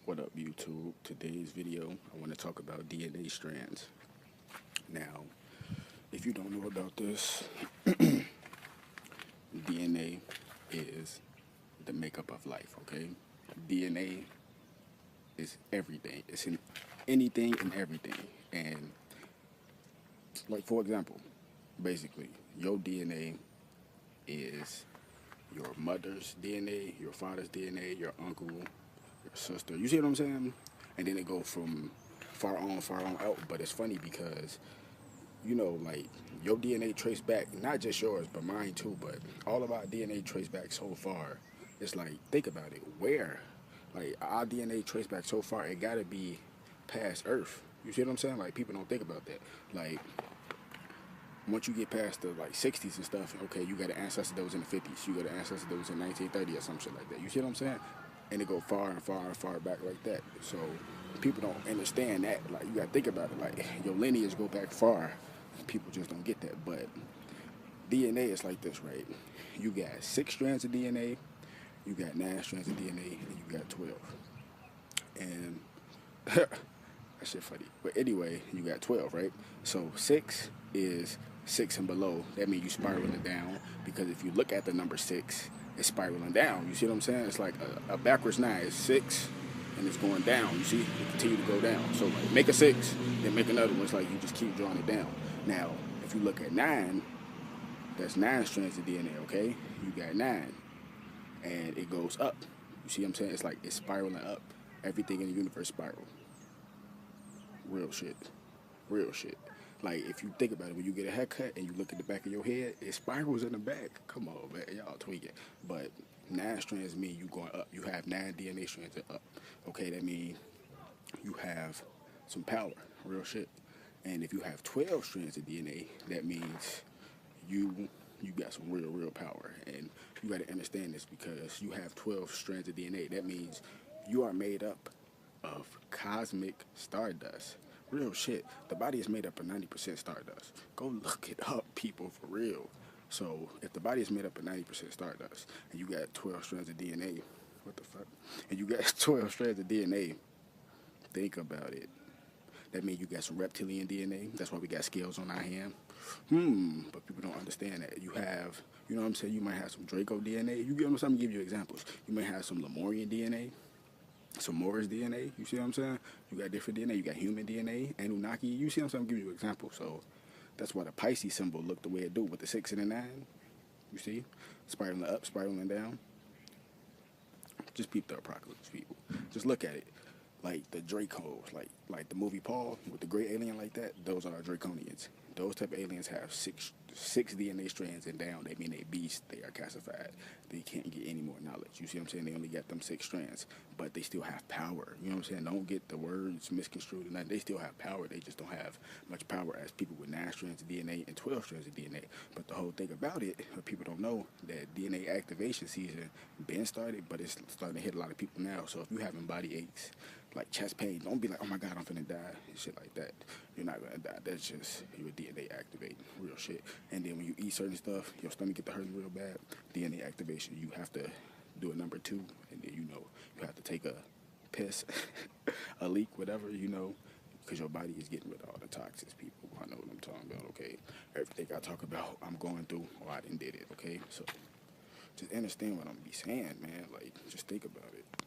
What up, YouTube? Today's video, I want to talk about DNA strands. Now, if you don't know about this, DNA is the makeup of life, okay? DNA is everything. It's in anything and everything. And, like, for example, basically, your DNA is your mother's DNA, your father's DNA, your uncle, your sister. You see what I'm saying? And then it goes from far on out. But it's funny because, like your DNA traced back, not just yours, but mine too. But all of our DNA traced back so far. It's like, think about it. Where? Like, our DNA traced back so far, it gotta be past Earth. You see what I'm saying? Like, people don't think about that. Like, once you get past the like 60s and stuff, okay, you got an ancestor that was in the 50s, you got an ancestor that was in 1930 or some shit like that. You see what I'm saying? And it go far and far and far back like that. So people don't understand that. Like, you gotta think about it. Like, your lineage go back far. People just don't get that. But DNA is like this, right? You got 6 strands of DNA, you got 9 strands of DNA, and you got 12. And that shit funny. But anyway, you got 12, right? So 6 is 6 and below. That means you spiraling down, because if you look at the number 6, it's spiraling down. You see what I'm saying? It's like a backwards 9. It's 6 and it's going down. You see? It continue to go down. So like, make a 6, then make another one. It's like you just keep drawing it down. Now, if you look at 9, that's 9 strands of DNA, okay? You got 9. And it goes up. You see what I'm saying? It's like it's spiraling up. Everything in the universe spiral. Real shit. Real shit. Like, if you think about it, when you get a haircut and you look at the back of your head, it spirals in the back. Come on, man. Y'all tweaking. But 9 strands mean you going up. You have 9 DNA strands up. Okay, that means you have some power. Real shit. And if you have 12 strands of DNA, that means you got some real power. And you got to understand this, because you have 12 strands of DNA. That means you are made up of cosmic stardust. Real shit. The body is made up of 90% stardust. Go look it up, people, for real. So if the body is made up of 90% stardust and you got 12 strands of DNA, what the fuck? And you got 12 strands of DNA, think about it. That means you got some reptilian DNA. That's why we got scales on our hand. But people don't understand that. You have, you know what I'm saying? You might have some Draco DNA. You get what I'm saying? I'm gonna give you examples. You may have some Lemurian DNA, some Morris DNA. You see what I'm saying? You got different DNA. You got human DNA, Anunnaki. You see what I'm saying? I'm giving you an example. So that's why the Pisces symbol look the way it do with the 6 and the 9. You see? Spiraling up, spiraling down. Just peep the apocalypse, people. Just look at it. Like the Dracos, like the movie Paul with the great alien like that, those are Draconians. Those type of aliens have six DNA strands and down. They mean they beasts. They are calcified. They can't get any more knowledge. You see what I'm saying? They only got them 6 strands, but they still have power. You know what I'm saying? Don't get the words misconstrued or nothing. They still have power. They just don't have much power as people with 9 strands of DNA and 12 strands of DNA. But the whole thing about it, what people don't know, that DNA activation season been started, but it's starting to hit a lot of people now. So if you're having body aches, like chest pain, don't be like, oh my God, I'm finna die, and shit like that. You're not gonna die. That's just your DNA activating, real shit. And then when you eat certain stuff, your stomach get to hurting real bad. DNA activation, you have to do a number 2, and then you have to take a piss, a leak, whatever, because your body is getting rid of all the toxins, people. I know what I'm talking about, okay? Everything I talk about, I'm going through, or I done did it, okay? So just understand what I'm be saying, man. Like, just think about it.